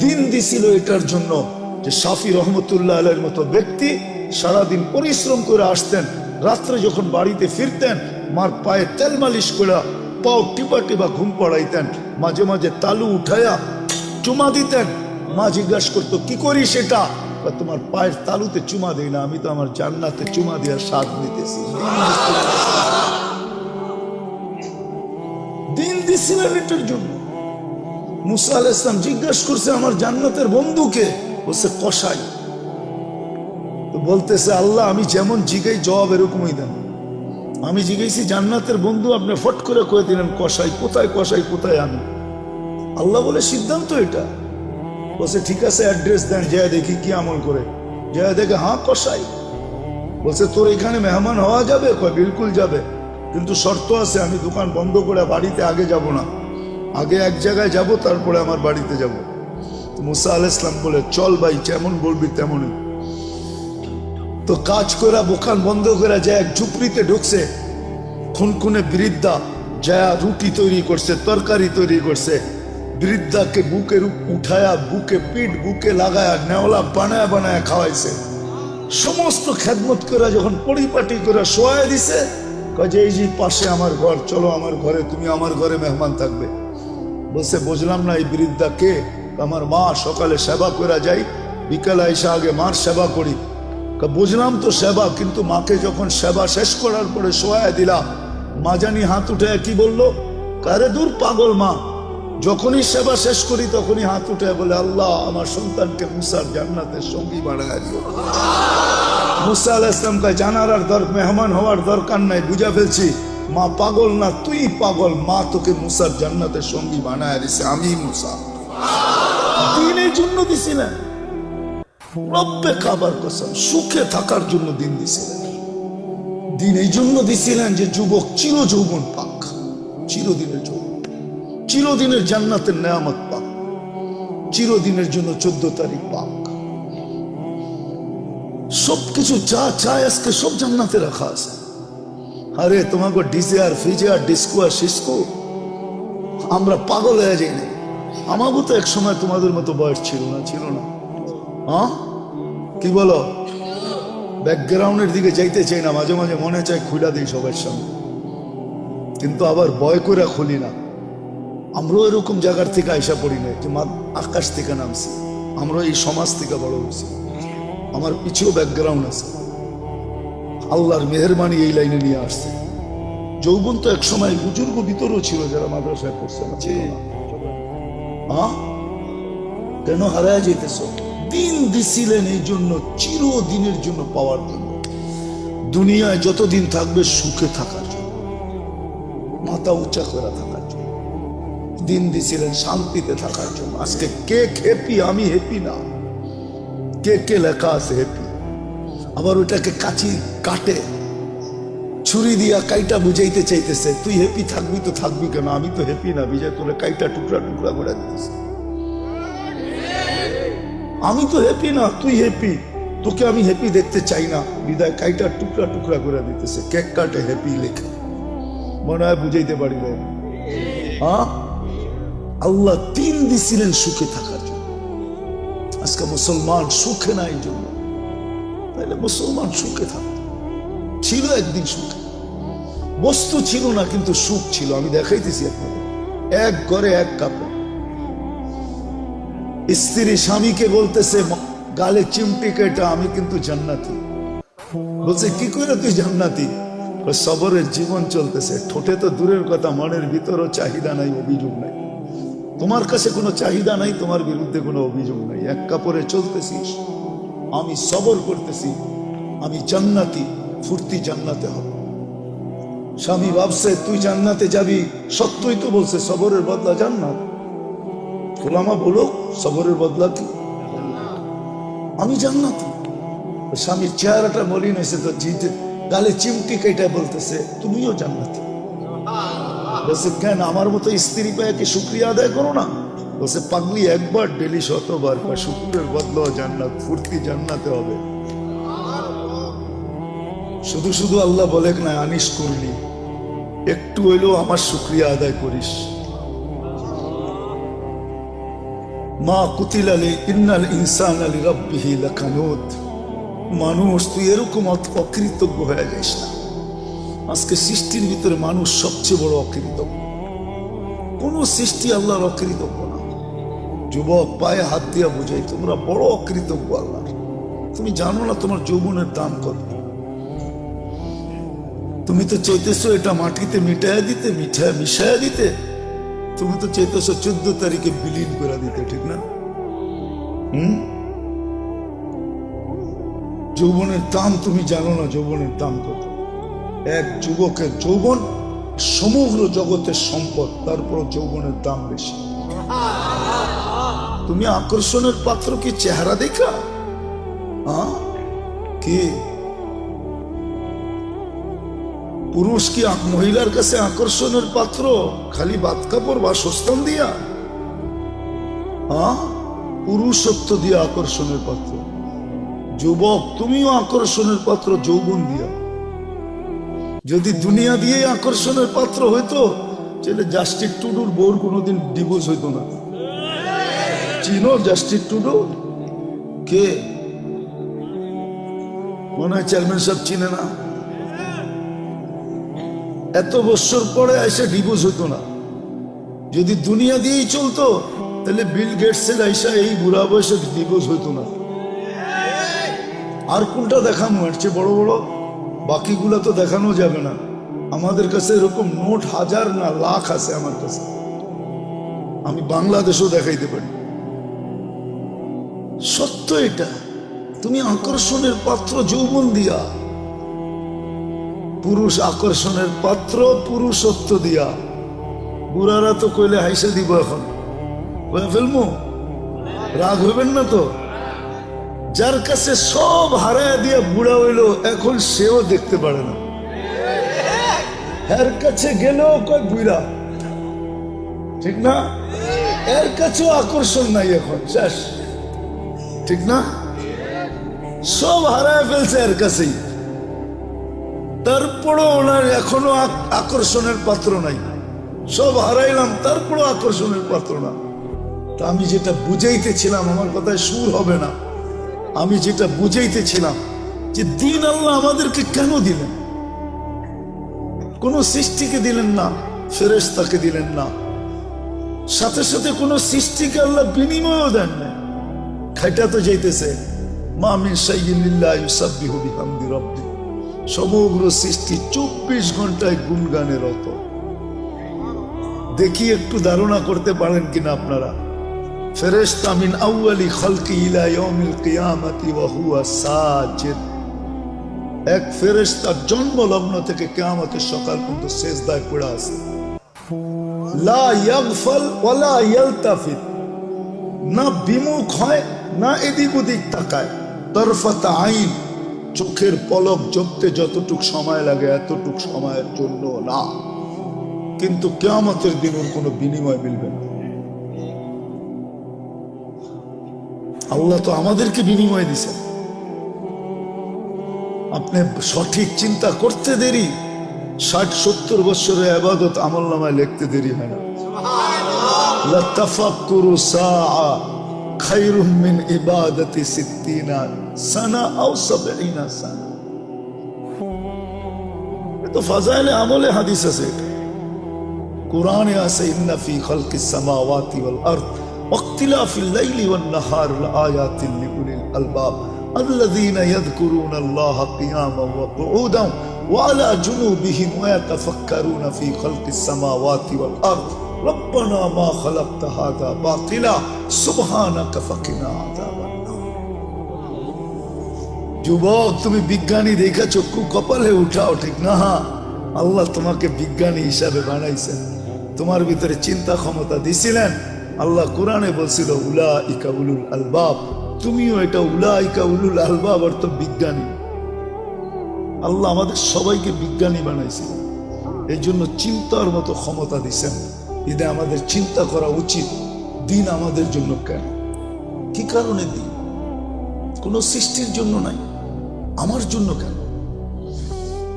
দিন দিছিল এটার জন্য যে শাফি রহমতুল্লাহ আলাইহির মতো ব্যক্তি সারাদিন পরিশ্রম করে আসতেন, রাত্রে যখন বাড়িতে ফিরতেন মার পায়ে তেল মালিশ করে পাও টিপা টিপা ঘুম পড়াইতেন, মাঝে মাঝে তালু উঠায়া চুমা দিতেন। মা জিজ্ঞাসা করতো কি করি সেটা? তোমার পায়ের তালুতে চুমা দেই না, আমি তো আমার জান্নাতে চুমা দেওয়ার স্বাদ নিতেছি। দিন দিছিলেন এটার জন্য। মুসা আলাইহিস সালাম জিজ্ঞাসা করছে আমার জান্নাতের বন্ধুকে, বলছে কসাই। তো বলতেছে আল্লাহ আমি যেমন জিগাই জবাব এরকমই দেন। আমি জিজ্ঞেসি জান্নাতের বন্ধু, আপনি ফট করে কয়ে দিলেন কসাই। কোথায় কসাই, কোথায় আমি? আল্লাহ বলে সিদ্ধান্ত এটা। বলছে ঠিক আছে অ্যাড্রেস দেন, যায় দেখি কি আমল করে। যায় দেখে হ্যাঁ কসাই। বলছে তোর এখানে মেহমান হওয়া যাবে? কয় বিলকুল যাবে, কিন্তু শর্ত আছে, আমি দোকান বন্ধ করে বাড়িতে আগে যাব না, আগে এক জায়গায় যাব তারপরে আমার বাড়িতে যাব। মুসা আলাইহিস সালাম বলে চল ভাই, যেমন বলবি তেমনই। তো কাজ করে দোকান বন্ধ করে যায় এক ঝুপড়িতে ঢুকছে। খুনখুনে বৃদ্ধা যায় রুটি তৈরি করছে, তরকারি তৈরি করছে। বৃদ্ধাকে বুকে উঠায়া বুকে পিঠ বুকে লাগায়া নেওলা বানায় বানায় খাওয়াইছে। সমস্ত খেদমত করে যখন পরিপাটি করে শোয়া দিছে, কাজে এই যে পাশে আমার ঘর, চলো আমার ঘরে, তুমি আমার ঘরে মেহমান থাকবে। বলছে বুঝলাম না এই বৃদ্ধা কে? আমার মা, সকালে সেবা করে যাই, বিকালে এসে আগে মার সেবা করি। বুঝলাম তো সেবা, কিন্তু মাকে যখন সেবা শেষ করার পরে শোয়া দিলা, মা জানি হাত উঠে কি বললো? কারে দূর পাগল মা, যখনই সেবা শেষ করি তখনই হাত উঠে বলে আল্লাহ আমার সন্তানকে মুসার জান্নাতের সঙ্গী বানায় দিও। মুসা আলাইহিস সালাম কয় জানার আর মেহমান হওয়ার দরকার নাই, বুঝা ফেলছি। মা পাগল না, তুই পাগল। মা তোকে মুসার জান্নাতের সঙ্গী বানায় দিছে, আমি মুসা। দিনের জন্য দিছিলেন, রব্বে কাবার কসম, সুখে থাকার জন্য দিন দিছিলেন। দিন এই জন্য দিছিলেন যে যুবক চির যৌবন পাক, চিরদিনের জন্য, চিরদিনের জান্নাতের নেয়ামত পাক, চিরদিনের জন্য 14 তারিখ পাক। সবকিছু যা চায় আজকে সব জান্নাতে রাখা আছে। আরে তোমাকে ডিজে আর ফিজে আর ডিস্কো আর সিস্কো আমরা পাগল হয়ে যাই নাই। আমাকে তো এক সময় তোমাদের মতো বয়স ছিল না, ছিল না? হ্যাঁ কি বলো? ব্যাকগ্রাউন্ডের দিকে যাইতে চাই না, মাঝে মাঝে মনে চায় খুলে দিই সবার সামনে, কিন্তু আবার ভয় করে খুলি না। আমরাও এরকম জায়গার থেকে আইসা পড়ি না যে আকাশ থেকে নামছি, আমরা এই সমাজ থেকে বড় হয়েছি। আমার পিছিয়েও ব্যাকগ্রাউন্ড আছে, আল্লাহর মেহেরবানি এই লাইনে নিয়ে আসছে। যৌবন তো এক সময় বুজুর্গ ভিতরেও ছিল যারা মাদ্রাসায় পড়ছে না, ছিল না? হ্যাঁ কেন হারায় যেতেছ? দিন দিছিলেন এই জন্য, চিরদিনের জন্য পাওয়ার জন্য। দুনিয়ায় যতদিন থাকবে সুখে থাকার জন্য, মাথা উঁচা করে থাকার জন্য। দিন দিছিলেন শান্তিতে থাকার জন্য। আজকে কে হ্যাপি? আমি হ্যাপি না। কে কে লেখা আছে হ্যাপি? আবার ওটাকে কাচি কাটে ছুরি দিয়া কাইটা বুঝাইতে চাইতেছে, তুই হ্যাপি থাকবি তো থাকবি কেন? আমি তো হ্যাপি না, বিজয় তোলে কাইটা টুকরা টুকরা করে দিতেছে। আমি তো হ্যাপি না, তুই হ্যাপি, তোকে আমি হ্যাপি দেখতে চাই না, বিদায় কাইটা টুকরা টুকরা করে দিতেছে। কেক কাটে হ্যাপি লেখে, মনে হয় বুঝাইতে পারি না। হ্যাঁ আল্লাহ দিন দিছিলেন সুখে থাকার জন্য। আজকে মুসলমান সুখে নাই জন্য, তাহলে মুসলমান সুখে থাকত। ছিল একদিন সুখে, বস্তু ছিল না কিন্তু সুখ ছিল। আমি দেখাইতেছি আপনাদের, এক ঘরে এক কাপড়। স্ত্রী স্বামীকে বলতেছে গালে চিমটি কেটা, আমি কিন্তু জান্নাতি। বলছে কি করে তুই জান্নাতি? সবরের জীবন চলতেছে। ঠোঁটে তো দূরের কথা, মনের ভিতরও চাহিদা নাই, অভিযোগ নাই। তোমার কাছে কোনো চাহিদা নাই, তোমার বিরুদ্ধে কোনো অভিযোগ নাই। এক কাপড়ে চলতেছিস, আমি সবর করতেছি, আমি জান্নাতি, ফুর্তি জান্নাতে হবে। স্বামী ভাবছে তুই জান্নাতে যাবি, সত্যই তো বলছে সবরের বদলা জান্নাত। ওলামা বলো সবরের বদলা কি? আমি জান্নাতি। স্বামীর চেহারাটা মলিন হয়েছে তো, জিতে গালে চিমটি কেটে বলতেছে তুমিও জান্নাতি। বলছে কেন? আমার মতো স্ত্রী পায় কি শুক্রিয়া আদায় করো না? বলছে পাগলি, একবার ডেলি 100 বার, শুক্রের বদলা জান্নাত, ফুর্তি জান্নাতে হবে। শুধু শুধু আল্লাহ বলে না আনিস করলি, একটু হইলেও আমার শুক্রিয়া আদায় করিস। মা কুতিলা ইন্নাল ইনসানা লিরাব্বিহি লাকানুত। মানুষ তুই এরকম অকৃতজ্ঞ হয়ে যাস না। আজকে সৃষ্টির ভিতরে মানুষ সবচেয়ে বড় অকৃতজ্ঞ। কোন সৃষ্টি আল্লাহর অকৃতজ্ঞ না। যুবক পায়ে হাত দিয়া বুঝাই, তোমরা বড় অকৃতজ্ঞ আল্লাহর। তুমি জানো না তোমার যৌবনের দাম কত। তুমি তো চাইতেছো এটা মাটিতে মিটাইয়া দিতে, মিশাইয়া দিতে। তুমি তো চাইতেছো 14 তারিখে বিলীন করে দিতে, ঠিক না? যৌবনের দাম তুমি জানো না, যৌবনের দাম কত। এক যুবকের যৌবন সমগ্র জগতের সম্পদ, তারপর যৌবনের দাম বেশি। তুমি আকর্ষণের পাত্র কি চেহারা দেখা? কি পুরুষ কি মহিলার কাছে আকর্ষণের পাত্র খালি বাত কাপড় বা সস্তান দিয়া? পুরুষত্ব দিয়া আকর্ষণের পাত্র। যুবক তুমিও আকর্ষণের পাত্র যৌবন দিয়া। যদি দুনিয়া দিয়ে আকর্ষণের পাত্র হইতো তাহলে জাস্টিস টুডুর বউর কোনোদিন ডিভোর্স হইতো না। চিনো জাস্টিস টুডু? কে? মনে হয় চেয়ারম্যান সাহেব চিনে না। এত বছর পরে এসে ডিভোর্স হইতো না। যদি দুনিয়া দিয়েই চলতো তাহলে বিল গেটসের আইসা এই বুড়া বয়সে ডিভোর্স হইতো না। আর কোনটা দেখানো? এর চেয়ে বড় বড় বাকিগুলা তো দেখানো যাবে না। আমাদের কাছে এরকম নোট হাজার না লাখ আছে আমার কাছে। আমি বাংলাদেশও দেখাইতে পারি। সত্য এটা। তুমি আকর্ষণের পাত্র যৌবন দিয়া। পুরুষ আকর্ষণের পাত্র পুরুষত্ব দিয়া। বুড়ারা তো কইলে হাইসা দিব, এখন ফেলবো, রাগ হইবেন না তো। যার কাছে সব হারায় দিয়ে বুড়া হইল, এখন সেও দেখতে পারে না। এর কাছে গেলেও কয় বুড়া, ঠিক না? এর কাছেও আকর্ষণ নাই এখন, শেষ, ঠিক না? সব হারায় ফেলছে এর কাছেই, তারপরও ওনার এখনো আকর্ষণের পাত্র নাই। সব হারাইলাম, তারপরও আকর্ষণের পাত্র না। তা আমি যেটা বুঝাইতেছিলাম, আমার কথায় সুর হবে না, আমি যেটা বুঝাইতেছিলাম যে দিন আল্লাহ আমাদেরকে কেন দিলেন? কোন সৃষ্টিকে দিলেন না, ফেরেশতাকে দিলেন না, সাথে সাথে কোন সৃষ্টিকে আল্লাহ বিনিময়ও দেন না। খাইটা তো যাইতেছে, মা মিন শাইইন ইল্লা ইউসাব্বিহু বিহামদি রাব্বি। সমগ্র সৃষ্টি 24 ঘন্টায় গুণগানে রত। দেখি একটু ধারণা করতে পারেন কিনা আপনারা। ফেরেশতা মিন আউয়ালি খালকি ইলা ইয়াউমিল কিয়ামতি ওয়া হুয়া সাজিদ। এক ফেরেশতা জন্মলগ্ন থেকে কিয়ামতের সকাল পর্যন্ত সিজদায় পড়ে আছে। লা ইয়াগফাল ওয়া লা ইয়ালতাফিত। না বিমুখ হয়, না এদিক ওদিক তাকায়। তরফাত আইন, চোখের পলক জপতে যতটুক সময় লাগে এতটুক সময়ের জন্য না। কিন্তু কিয়ামতের দিন ওর কোনো বিনিময় মিলবে না। আল্লাহ তো আমাদেরকে বিনিময় দিছেন। আপনি সঠিক চিন্তা করতে দেরি, 60-70 বছরের ইবাদত আমলনামায় লিখতে দেরি হয় না। লা তাফাক্কুরু সাআ খায়রুম মিন ইবাদাতি 60 সানা আও 70 সানা। তো ফাজাইলে আমলে হাদিস আছে, কোরআনে আছে, ইন্না ফি খালকিস সামাওয়াতি ওয়াল আরদ ওয়াক্তিলাফিল লাইলি ওয়ান নাহার লাআয়াতিন লিউলিল আলবাব الذين يذكرون الله قياما وقعودا وعلى جنوبهم ويتفكرون في خلق السماوات والأرض ربنا ما خلقت هذا باطلا سبحانك فقنا عذاب النار। যুবক, তুমি বিজ্ঞানী দেখা চক্ষু কপালে উঠাও, ঠিক না? আল্লাহ তোমাকে বিজ্ঞানী হিসাবে বানাইছেন, তোমার ভিতরে চিন্তা ক্ষমতা দিছিলেন। আল্লাহ কোরআনে বলছিল উলাইকা উলুল আলবাব। তুমিও এটা উলাইকা উলুল আলবাব অর্থ বিজ্ঞানী। আল্লাহ আমাদের সবাইকে বিজ্ঞানী বানাইছেন, এই জন্য চিন্তার মতো ক্ষমতা দিচ্ছেন। ঈদে আমাদের চিন্তা করা উচিত, দিন আমাদের জন্য কেন, কি কারণে দিন? কোন সৃষ্টির জন্য নাই, আমার জন্য কেন?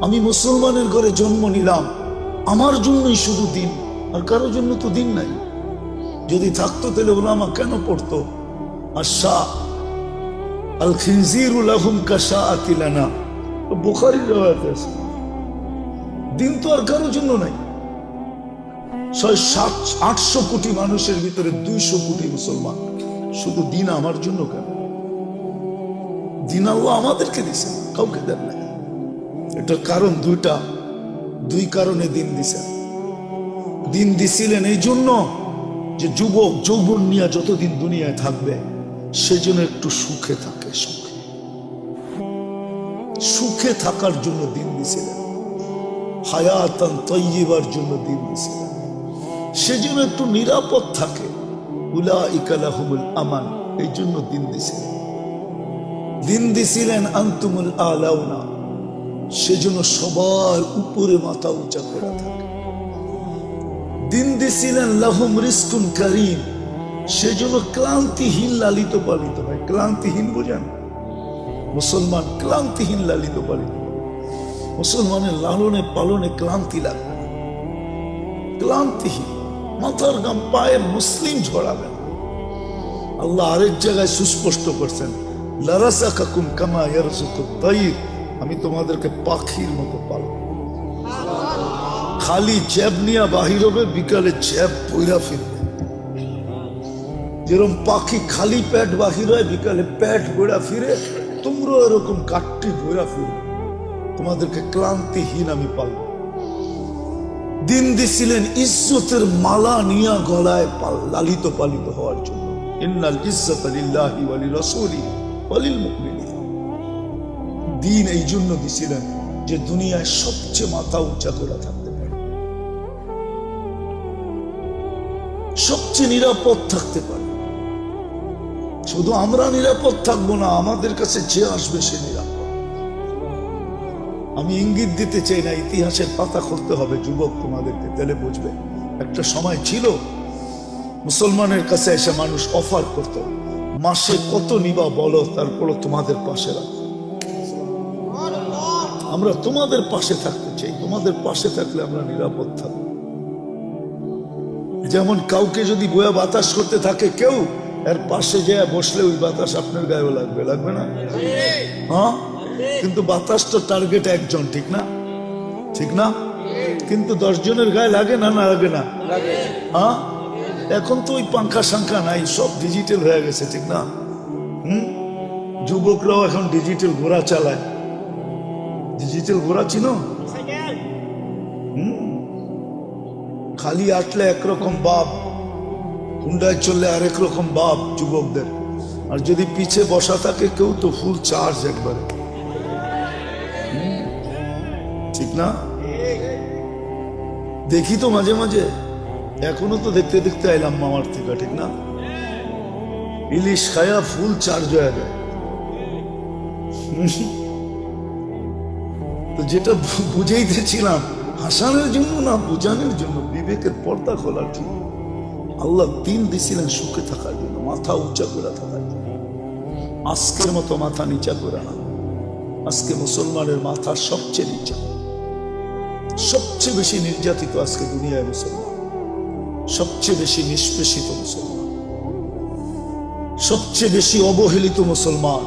আমি মুসলমানের ঘরে জন্ম নিলাম, আমার জন্যই শুধু দিন, আর কারোর জন্য তো দিন নাই। যদি থাকতো তাহলে উলামা কেন পড়তো? আশা আল খিনজিরু লাহুম কাশাআতি লানা, বুখারীর riwayat আছে। দিন তো আর কারোর জন্য নাই। 600-800 কোটি মানুষের ভিতরে 200 কোটি মুসলমান, শুধু দিন আমার জন্য কেন? দিন আল্লাহ আমাদেরকে দিছেন, কাউকে দেন না। এটার কারণ দুইটা, দুই কারণে দিন দিছেন। দিন দিছিলেন এই জন্য যে যুবক যৌবন নিয়ে যতদিন দুনিয়ায় থাকবে সেজন্য একটু সুখে থাকে, সুখে সুখে থাকার জন্য দিন দিছিলেন। হায়াতান তাইয়্যিবার জন্য দিন দিছিলেন, সেজন্য একটু নিরাপদ থাকে। উলাইকা লাহুমুল আমান, এই জন্য দিন দিছিলেন। দিন দিছিলেন আনতুমুল আলাউনা, সেজন্য সবার উপরে মাথা উঁচা করে থাকে। দিন দিছিলেন লাহুম রিজকুন কারীম, সেজন্য ক্লান্তিহীন লালিত পালিত হয়। ক্লান্তিহীন বোঝেন? মুসলমান ক্লান্তিহীন লালিত পালিত। মুসলমানের লালনে পালনে ক্লান্তি লাগবে না, ক্লান্তিহীন, মাথার গাম পায়ের মুসলিম ঝরাবে না। আল্লাহ আরেক জায়গায় সুস্পষ্ট করছেন, লারাযাকাকুম কামা ইয়ারযুকুত তাইর, আমি তোমাদেরকে পাখির মতো পালব। খালি জ্যাব নিয়ে বাহির হবে, বিকালে জ্যাব বইরা ফিরবে। যেরকম পাখি খালি পেট বাহির হয়, বিকালে পেট বইরা ফিরে, তোমরা এরকম কাটটি বইরা ফিরবে। তোমাদেরকে ক্লান্তিহীন আমি পালব। দিন দিছিলেন ইজ্জতের মালা নিয়া গলায় লালিত পালিত হওয়ার জন্য। ইন্নাল ইজ্জাতা লিল্লাহি ওয়া লিরাসূলিহি ওয়া লিল মুমিনিন। দিন এই জন্য দিছিলেন যে দুনিয়ায় সবচেয়ে মাথা উঁচা করে থাকতে পারে, সবচেয়ে নিরাপদ থাকতে পারে। শুধু আমরা নিরাপদ থাকবো না, আমাদের কাছে যে আসবে সে নিরাপদ। আমি ইঙ্গিত দিতে চাই না, ইতিহাসের পাতা খুলতে হবে যুবক তোমাদেরকে, তাহলে বুঝবে। একটা সময় ছিল মুসলমানের কাছে এসে মানুষ অফার করত, মাসে কত নিবা বলো, তারপরও তোমাদের পাশে রাখো। আমরা তোমাদের পাশে থাকতে চাই, তোমাদের পাশে থাকলে আমরা নিরাপদ থাকবো। যেমন কাউকে যদি বয়া বাতাস করতে থাকে কেউ, এর পাশে যায় বসলে ওই বাতাস আপনার গায়েও লাগবে, লাগবে না? হ্যাঁ, কিন্তু বাতাস তো টার্গেট একজন, ঠিক না? ঠিক না? কিন্তু 10 জনের গায়ে লাগে না, না লাগে না? হ্যাঁ, এখন তো ওই পাঙ্খা সাংখা নাই, সব ডিজিটাল হয়ে গেছে, ঠিক না? যুবকরাও এখন ডিজিটাল ঘোড়া চালায়। ডিজিটাল ঘোড়া চিনো? খালি আটলে একরকম বাপ, হুন্ডায় চললে আরেক রকম বাপ যুবকদের। আর যদি পিছে বসা থাকে কেউ, তো ফুল চার্জ একবারে, ঠিক না? দেখি তো মাঝে মাঝে, এখনো তো দেখতে দেখতে আইলাম মামার থেকে, ঠিক না? ইলিশ খায়া ফুল চার্জ হয়ে যায়। তো যেটা বুঝাইতেছিলাম, হাসানের জন্য না, বুঝানোর জন্য, বিবেকের পর্দা খোলার জন্য। আল্লাহ দিন দিছিলেন সুখে থাকার জন্য, মাথা উঁচা করে থাকার জন্য। আজকের মতো মাথা নিচা করে না। আজকে মুসলমানের মাথা সবচেয়ে নিচা, সবচেয়ে বেশি নির্যাতিত আজকে দুনিয়ায় মুসলমান, সবচেয়ে বেশি নিষ্পেষিত মুসলমান, সবচেয়ে বেশি অবহেলিত মুসলমান।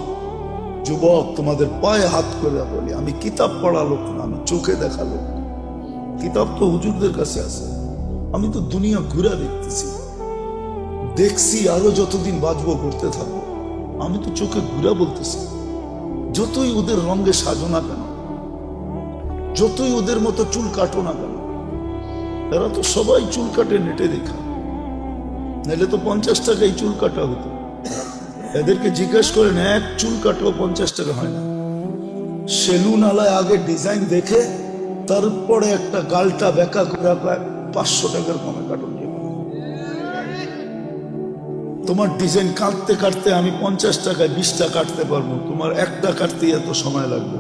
যুবক, তোমাদের পায়ে হাত করে বলি, আমি কিতাব পড়া লোক না, আমি চোখে দেখা লোক। কিতাব তো হুজুরদের কাছে আছে, আমি তো দুনিয়া ঘুরে দেখতেছি, দেখছি, আরো যতদিন বাঁচবো করতে থাকবো। আমি তো চোখে ঘুরে বলতেছি, যতই ওদের রঙে সাজো না কেন, যতই ওদের মতো চুল কাটো না কেন, এরা তো সবাই চুল কাটে নেটে দেখা, নাহলে তো 50 টাকায় চুল কাটা হতো। এদেরকে জিজ্ঞেস করেন, এক চুল কাটলেও 50 টাকা হয় না। সেলুন আলায় আগে ডিজাইন দেখে তারপরে একটা গালটা বেঁকা করে 500 টাকার কমে কাটুন। তোমার ডিজাইন কাটতে কাটতে আমি 50 টাকায় 20টা কাটতে পারবো, তোমার একটা কাটতে এত সময় লাগবে।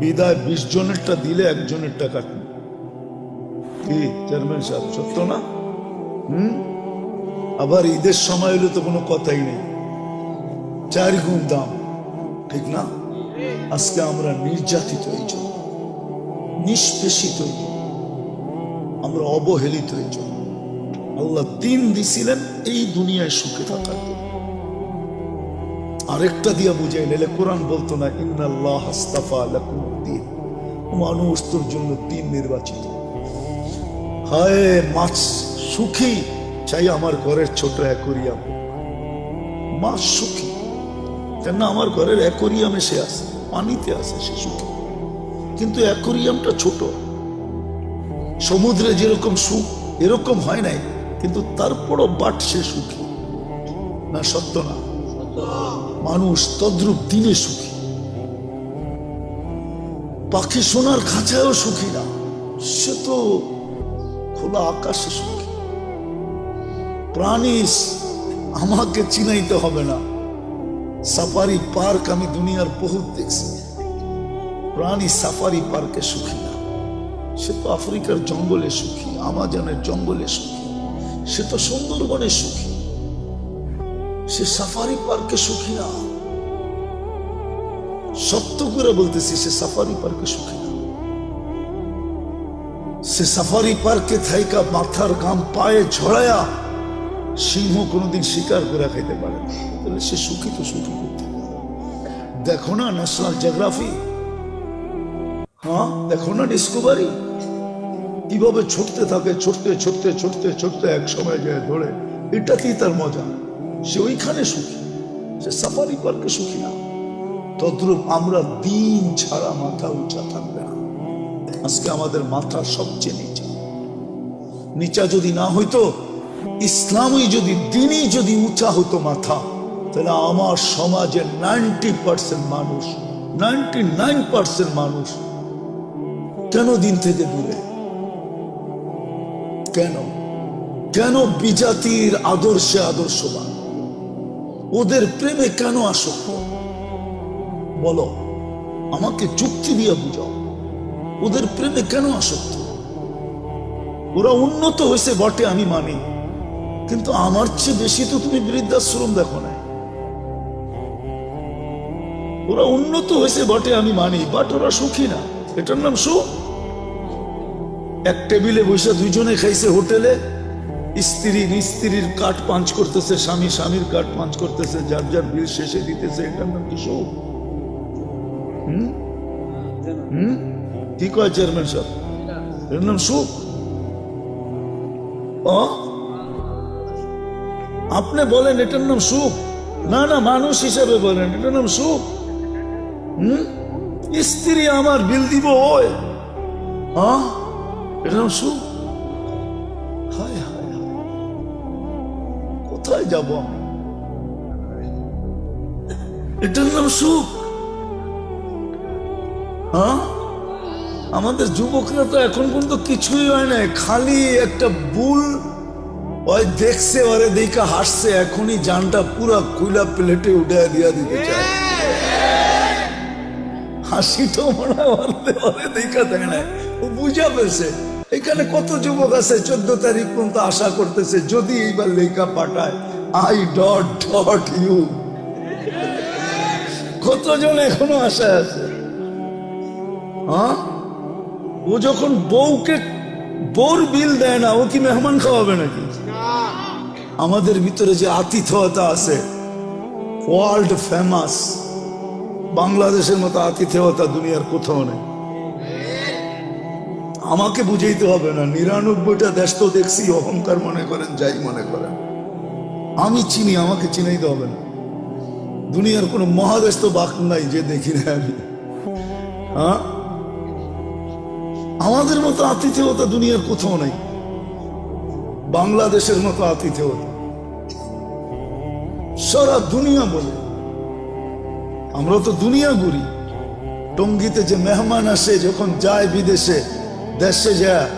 বিদায় 20 জনেরটা দিলে একজনেরটা কাটবে। কি চেয়ারম্যান সাহেব, সত্য না? আবার ঈদের সময় হলে তো কোনো কথাই নেই, 4 গুণ দাম, ঠিক না? আজকে আমরা নির্যাতিত এই জন্য, নিষ্পেষিত এই জন্য, আমরা অবহেলিত এই জন্য। আল্লাহ দিন দিছিলেন এই দুনিয়ায় সুখে থাকার জন্য। আরেকটা দিয়া বুঝাই নাইলে কোরআন বলতো না ইন্নাল্লাহ আস্তাফা লাকুমুদ্দিন, মানুষ তোর জন্য দিন নির্বাচিত। হায় মাছ সুখী চাই আমার ঘরের ছোট অ্যাকোরিয়াম, মাছ সুখী কেন আমার ঘরের অ্যাকোরিয়ামে সে আছে, পানিতে আছে, সে সুখী। কিন্তু অ্যাকোরিয়ামটা ছোট, সমুদ্রে যেরকম সুখ এরকম হয় নাই, কিন্তু তারপরও বাট সে সুখী না? সত্য না? মানুষ তদ্রূপ দিনে সুখী। পাখি সোনার খাঁচায়ও সুখী না, সে তো খোলা আকাশে সুখী। প্রাণী আমাকে চিনাইতে হবে না, সাফারি পার্ক আমি দুনিয়ার বহুত দেখছি, প্রাণী সাফারি পার্কে সুখী না। সে তো আফ্রিকার জঙ্গলে সুখী, আমাজনের জঙ্গলে সুখী, সে তো সুন্দরবনে সুখী, সে সাফারি পার্কে সুখী না। সত্য করে বলতেছি, সে সাফারি পার্কে সুখী না। সে সাফারি পার্কে থাইকা মাথার ঘাম পায়ে ঝড়ায়া সিংহ কোনোদিন শিকার করে খাইতে পারে না, তাহলে সে সুখী তো সুখী করতে। দেখো না ন্যাশনাল জিওগ্রাফি, হ্যাঁ দেখো না ডিসকভারি, কিভাবে ছুটতে থাকে, ছুটতে ছুটতে ছুটতে ছুটতে এক সময় যায় ধরে। এটাতেই তার মজা, সে ওইখানে সুখী, সে সাফারি পার্কে সুখী না। তদ্রূপ আমরা দিন ছাড়া মাথা উঁচা থাকবে না। আজকে আমাদের মাথা সবচেয়ে নিচা। নিচা যদি না হইতো, ইসলামই যদি, দিনই যদি উঁচা হতো মাথা, তাহলে আমার সমাজের 90% মানুষ, 99% মানুষ কেন দিন থেকে দূরে? কেন কেন বিজাতির আদর্শে আদর্শবান? ওদের প্রেমে কেন আসক্ত? বলো, আমাকে যুক্তি দিয়ে বুঝাও, ওদের প্রেমে কেন আসক্ত? ওরা উন্নত হয়েছে বটে, আমি মানি, কিন্তু আমার চেয়ে বেশি তো তুমি বৃদ্ধাশ্রম দেখো না। ওরা উন্নত হয়েছে বটে, আমি মানি, বাট ওরা সুখী না। এটার নাম সুখ? এক টেবিলে বসে দুইজনে খাইছে হোটেলে, স্ত্রী স্ত্রীর কাঠ পাঞ্চ করতেছে, স্বামী স্বামীর কাঠ পাঞ্চ করতেছে, যার যার বিল শেষে দিতেছে। এটার নাম কি সুখ? কি কয় চেয়ারম্যান সাহেব, এর নাম সুখ? আপনি বলেন এটার নাম সুখ? না না, মানুষ হিসাবে বলেন এটার নাম সুখ? স্ত্রী আমার বিল দিব ওই, এটার নাম সুখ? হায় হায় হায়, কোথায় যাব? এটার নাম সুখ? আমাদের যুবকরা তো এখন পর্যন্ত কিছুই হয় না, খালি একটা বুল ওই দেখছে, ওরে দেখা হাসছে, এখনই জানটা পুরা কুইলা প্লেটে উঠে দিয়া দিতে চায়। হাসিটাও মনে হয় ওরে দেখা দেয় না, ও বুঝা পেয়েছে। এখানে কত যুবক আছে 14 তারিখ পর্যন্ত আশা করতেছে যদি এইবার লেখা পাঠায় আই ডট ডট ইউ। কতজন এখনো আশায় আছে? ও যখন বউকে বউর বিল দেয় না, ও কি মেহমান খাওয়াবে নাকি? আমাদের ভিতরে যে আতিথেয়তা আছে, ওয়ার্ল্ড ফেমাস, বাংলাদেশের মতো আতিথেয়তা দুনিয়ার কোথাও নেই। আমাকে বুঝাইতে হবে না, 99টা দেশ তো দেখছি, অহংকার মনে করেন যাই মনে করেন, আমি চিনি, আমাকে চিনাইতে হবে না। দুনিয়ার কোনো মহাদেশ তো বাক নাই যে দেখি না আমি। আমাদের মতো আতিথেয়তা দুনিয়ার কোথাও নাই, বাংলাদেশের মতো আতিথেয়তা সারা দুনিয়া বলে। আমরা তো দুনিয়া ঘুরি। টঙ্গীতে যে মেহমান আসে যখন যায় বিদেশে, দেশে যায়,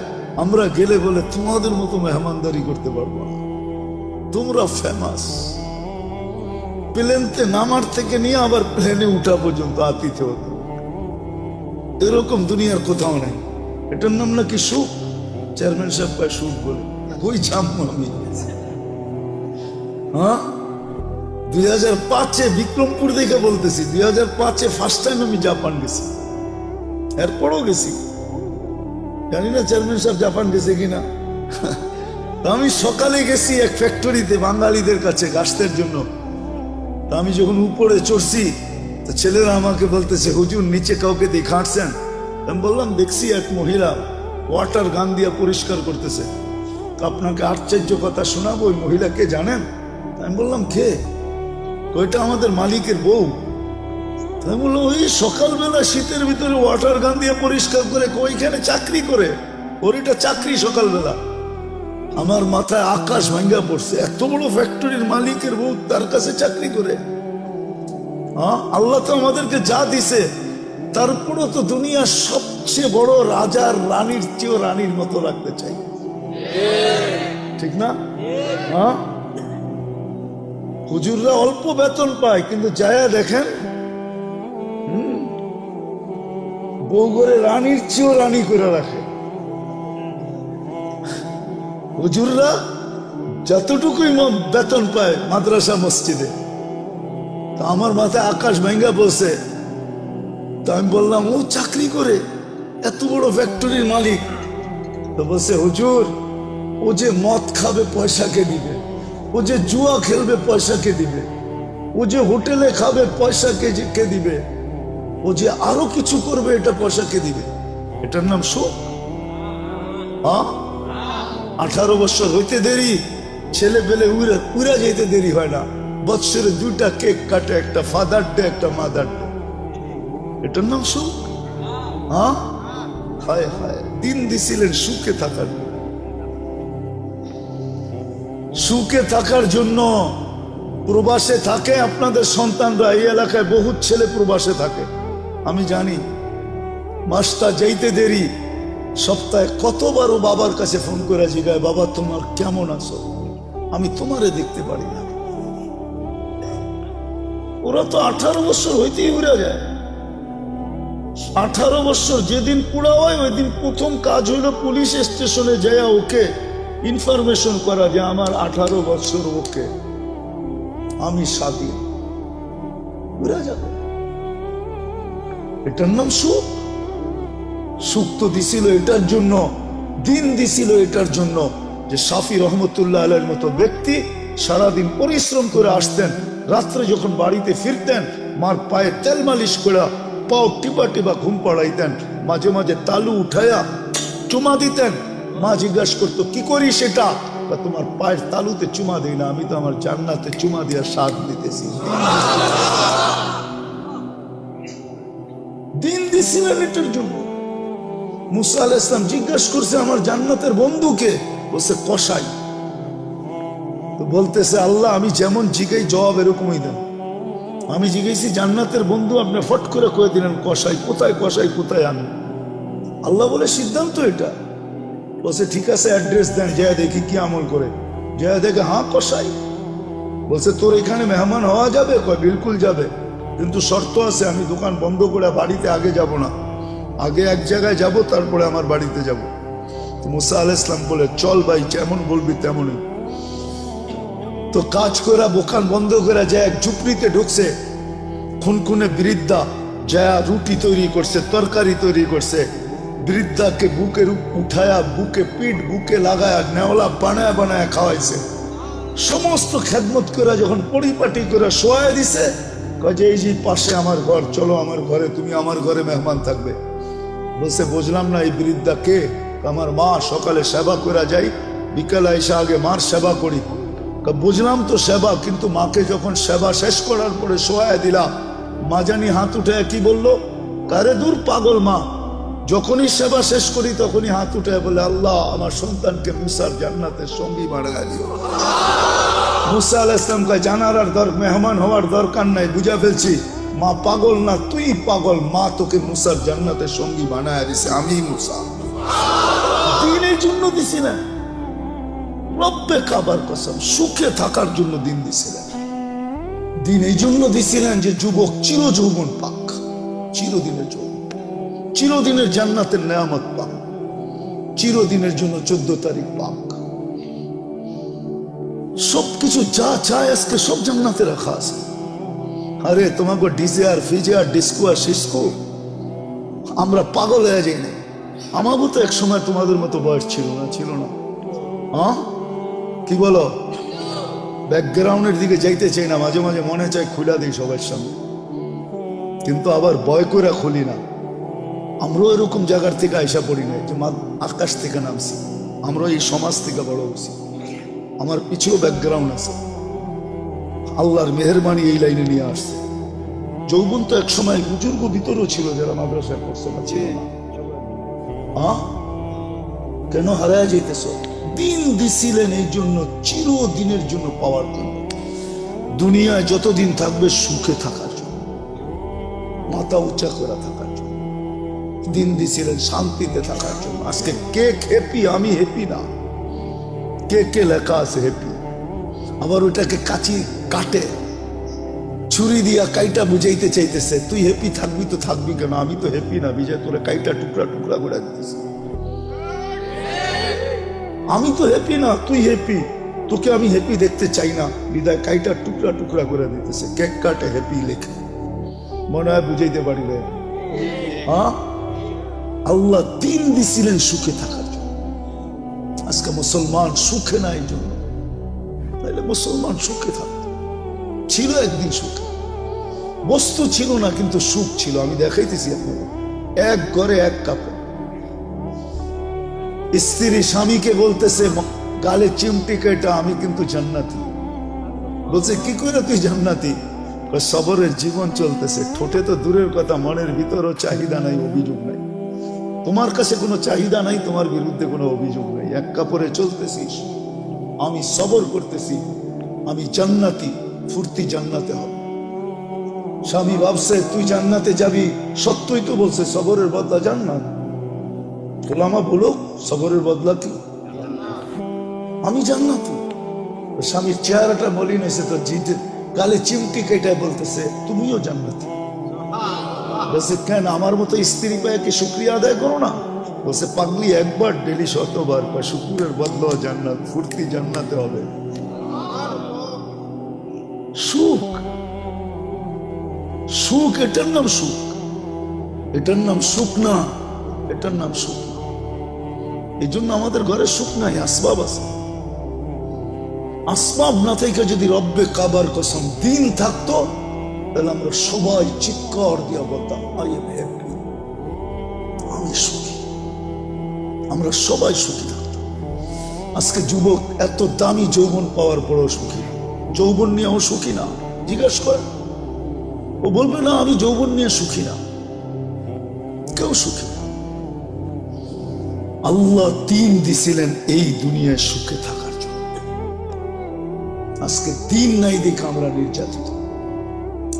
আমরা গেলে বলে তোমাদের মতো মেহমানদারি করতে পারবো না, তোমরা ফেমাস। প্লেনতে নামার থেকে নিয়ে আবার প্লেনে উঠা পর্যন্ত আতিথেয়তা। এরকম দুনিয়ার কোথাও নেই। এটার নাম নাকি সুখ? চেয়ারম্যান সাহেব ভাই সুখ বলে ওই জামু আমি। 2005-এ বিক্রমপুর দেখে বলতেছি, 2005-এ ফার্স্ট টাইম আমি জাপান গেছি, এরপরও গেছি। জানি না চেয়ারম্যান সাহেব জাপান গেছে কিনা। আমি সকালে গেছি এক ফ্যাক্টরিতে বাঙালিদের কাছে গাছতের জন্য। তা আমি যখন উপরে চড়ছি তো ছেলেরা আমাকে বলতেছে, হুজুর নিচে কাউকে দেখাচ্ছেন? আমি বললাম, দেখছি এক মহিলা ওয়াটার গান দিয়ে পরিষ্কার করতেছে। আপনাকে আশ্চর্য কথা শোনাবো, ওই মহিলাকে জানেন? আমি বললাম, কে? ওইটা আমাদের মালিকের বউ। আমি বললাম, ওই সকালবেলা শীতের ভিতরে ওয়াটার গান দিয়ে পরিষ্কার করে, ওইখানে চাকরি করে, ওর এটা চাকরি সকালবেলা। আমার মাথায় আকাশ ভাঙ্গা পড়ছে, এত বড় ফ্যাক্টরির মালিকের বউ তার কাছে চাকরি করে। আল্লাহ তো আমাদেরকে যা দিছে, তারপরও তো দুনিয়ার সবচেয়ে বড় রাজার রানীর চেয়েও রানীর মতো রাখতে চাই, ঠিক না? হুজুররা অল্প বেতন পায়, কিন্তু যায়া দেখেন বউ করে রানীর চেয়েও রানী করে রাখে। হুজুররা যতটুকুই বেতন পায় মাদ্রাসা মসজিদে, তা আমার মাথায় আকাশ ভাঙ্গা বলছে। তা আমি বললাম, ও চাকরি করে, এত বড় ফ্যাক্টরির মালিক। তো বলছে, হুজুর ও যে মদ খাবে পয়সা কে দিবে, ও যে জুয়া খেলবে পয়সা কে দিবে, ও যে হোটেলে খাবে পয়সা কে দিবে, ও যে আরো কিছু করবে এটা পয়সা কে দিবে? এটার নাম সুখ? 18 বছর হইতে দেরি, ছেলে পেলে উড়া যেতে দেরি হয় না। বৎসরে 2টা কেক কাটে, একটা ফাদার ডে একটা মাদার ডে। এটার নাম সুখ? হায় হায়, দিন দিছিলেন সুখে থাকার, সুখে থাকার জন্য। প্রবাসে থাকে আপনাদের সন্তানরা, এই এলাকায় বহুত ছেলে প্রবাসে থাকে, আমি জানি। মাসটা যাইতে দেরি, সপ্তাহে কতবারও বাবার কাছে ফোন করে জিগায়, বাবা তোমার কেমন আছো, আমি তোমারে দেখতে পারি না। ওরা তো 18 বছর হইতেই উড়ে যায়। 18 বছর যেদিন পুরা হয়, ওই দিন প্রথম কাজ হইল পুলিশ স্টেশনে যায় ওকে ইনফরমেশন করা যে আমার 18 বছর, ওকে আমি স্বাধীন। উড়ে যাবে। এটার নাম সুখ? সুখ তো দিছিল এটার জন্য, দিন দিছিল এটার জন্য যে শাফি রহমতুল্লাহ আলাইহির মতো ব্যক্তি সারাদিন পরিশ্রম করে আসতেন, রাত্রে যখন বাড়িতে ফিরতেন মার পায়ে তেল মালিশ করে পাও টিপা টিপা ঘুম পাড়াইতেন, মাঝে মাঝে তালু উঠাইয়া চুমা দিতেন। মা জিজ্ঞাসা করতো, কি করি সেটা? তোমার পায়ের তালুতে চুমা দিই না, আমি তো আমার জান্নাতে চুমা দিয়া স্বাদ দিতেছি। দিন দিছিলেন এটার জন্য। মুসা আলাইহিস সালাম জিজ্ঞাসা করছে, আমার জান্নাতের বন্ধুকে? বলছে, কসাই। তো বলতেছে, আল্লাহ আমি যেমন জিগাই জবাব এরকমই দেন। আমি জিজ্ঞেসি জান্নাতের বন্ধু, আপনি ফট করে কয়ে দিলেন কসাই। কোথায় কসাই, কোথায় আমি? আল্লাহ বলে, সিদ্ধান্ত এটা। বলছে, ঠিক আছে অ্যাড্রেস দেন, যায় দেখি কি আমল করে। যায় দেখে, হ্যাঁ কসাই। বলছে, তোর এখানে মেহমান হওয়া যাবে? কয়, বিলকুল যাবে, কিন্তু শর্ত আছে, আমি দোকান বন্ধ করে বাড়িতে আগে যাব না, আগে এক জায়গায় যাব, তারপরে আমার বাড়িতে যাব। মুসা আলাইহিস সালাম বলে, চল ভাই, যেমন বলবি তেমনই। তো কাজ করে দোকান বন্ধ করে যায় এক ঝুপড়িতে ঢুকছে। খুনখুনে বৃদ্ধা যায় রুটি তৈরি করছে, তরকারি তৈরি করছে। বৃদ্ধাকে বুকে উঠায়া, বুকে পিঠ বুকে লাগায়া নেওলা বানায় বানায় খাওয়াইছে। সমস্ত খেদমত করে যখন পরিপাটি করে শোয়া দিছে, কাজে এই যে পাশে আমার ঘর, চলো আমার ঘরে, তুমি আমার ঘরে মেহমান থাকবে। বলছে, বুঝলাম না, এই বৃদ্ধা কে? আমার মা, সকালে সেবা করে যাই, বিকালে এসে আগে মার সেবা করি। বুঝলাম তো সেবা, কিন্তু মাকে যখন সেবা শেষ করার পরে শোয়া দিলাম, মা জানি হাত উঠে কি বললো, কারে দূর পাগল মা, যখনই সেবা শেষ করি তখনই হাত উঠে বলে, আল্লাহ আমার সন্তানকে মুসার জান্নাতের সঙ্গী বানায় দিও। মুসা আলাইহিস সালাম কয়, জানার আর মেহমান হওয়ার দরকার নাই, বুঝা ফেলছি, মা পাগল না, তুই পাগল। মা তোকে মুসার জান্নাতের সঙ্গী বানায় দিছে, আমি মুসা। দিনের জন্য দিছি না, রব্বে কাবার কসম, সুখে থাকার জন্য দিন দিছিলেন। দিন এই জন্য দিছিলেন যে যুবক চির যৌবন পাক, চিরদিনের যৌবন, চিরদিনের জান্নাতের নেয়ামত পাক, চিরদিনের জন্য 14 তারিখ পাক। সবকিছু যা চায় আজকে সব জান্নাতে রাখা আছে। আরে তোমাকে ডিজে আর ফিজে আর ডিস্কো আর সিস্কো, আমরা পাগল হয়ে যাই না। আমারও তো এক সময় তোমাদের মতো বয়স ছিল না, ছিল না? কি বলো? ব্যাকগ্রাউন্ডের দিকে যাইতে চাই না, মাঝে মাঝে মনে চায় খুলে দিই সবার সামনে, কিন্তু আবার ভয় করে খুলি না। আমরাও এরকম জায়গার থেকে আইসা পড়ি না যে আকাশ থেকে নামছি, আমরা এই সমাজ থেকে বড় হয়েছি। আমার পিছেও ব্যাকগ্রাউন্ড আছে, আল্লাহর মেহেরবানি এই লাইনে নিয়ে আসছে। যৌবন তো এক সময় বুজুর্গ ভিতরেও ছিল যারা মাদ্রাসায় পড়ছে না, ছিল না। কেন হারায় যাইতেছ? দিন দিছিলেন এই জন্য, চিরদিনের জন্য পাওয়ার জন্য। দুনিয়ায় যতদিন থাকবে সুখে থাকার জন্য, মাথা উঁচা করে থাকার জন্য দিন দিছিলেন, শান্তিতে থাকার জন্য। আজকে কে হ্যাপি? আমি হ্যাপি না। কে কে লেখা আছে হ্যাপি, আবার ওটাকে কাচি কাটে ছুরি দিয়া কাইটা বুঝাইতে চাইতেছে তুই হ্যাপি থাকবি তো থাকবি কেন? আমি তো হ্যাপি না, বিজয় তোরে কাইটা টুকরা টুকরা করে দিতেছে। আমি তো হ্যাপি না, তুই হ্যাপি, তোকে আমি হ্যাপি দেখতে চাই না, বিদায় কাইটা টুকরা টুকরা করে দিতেছে। কেক কাটে হ্যাপি লেখে, মনে হয় বুঝাইতে পারিলে। আল্লাহ দিন দিছিলেন সুখে থাকার জন্য। আজকে মুসলমান সুখে না, এই জন্য। তাইলে মুসলমান সুখে থাকতো, ছিল একদিন সুখে, বস্তু ছিল না কিন্তু সুখ ছিল। আমি দেখাইতেছি আপনাকে, এক ঘরে এক কাপড়। স্ত্রী স্বামীকে বলতেছে গালে চিমটি কেটা, আমি কিন্তু জান্নাতি। বলছে কি করে তুই জান্নাতি? সবরের জীবন চলতেছে, ঠোঁটে তো দূরের কথা, মনের ভিতরও চাহিদা নাই, অভিযোগ নাই। তোমার কাছে কোনো চাহিদা নাই, তোমার বিরুদ্ধে কোনো অভিযোগ নাই। এক কাপড়ে চলতেছিস, আমি সবর করতেছি, আমি জান্নাতি, ফুর্তি জান্নাতে হবে। স্বামী ভাবছে তুই জান্নাতে যাবি, সত্যই তো বলছে সবরের বদলা জান্নাত। ওলামা বলো সবরের বদলা কি? আমি জান্নাতি। স্বামীর চেহারাটা মলিন হয়েছে তো, জিতে গালে চিমটি কেটে বলতেছে তুমিও জান্নাতি। বলছে কেন, আমার মতো স্ত্রী পায় কি শুক্রিয়া আদায় করো না? বলছে পাগলি, একবার ডেলি 100বার বা শুকুরের বদলা জান্নাত, ফুর্তি জান্নাতে হবে। সুখ, সুখ, এটার নাম সুখ, এটার নাম সুখ না, এটার নাম সুখ। এই জন্য আমাদের ঘরে সুখ নাই, আসবাব আছে। আসবাব না থেকে যদি রব্বে কাবার কসম দিন থাকতো, তাহলে আমরা সবাই চিৎকার দিয়া বলতাম আই এম হ্যাপি, আমি সুখী। আমরা সবাই সুখী থাকতাম। আজকে যুবক এত দামি যৌবন পাওয়ার পরও সুখী, যৌবন নিয়েও সুখী না। জিজ্ঞাসা কর, ও বলবে না আমি যৌবন নিয়ে সুখী না। কেউ সুখী না। আল্লাহ দিন দিছিলেন এই দুনিয়ায় সুখে থাকার জন্য। আজকে দিন নাই দেখে আমরা নির্যাতিত,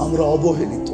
আমরা অবহেলিত।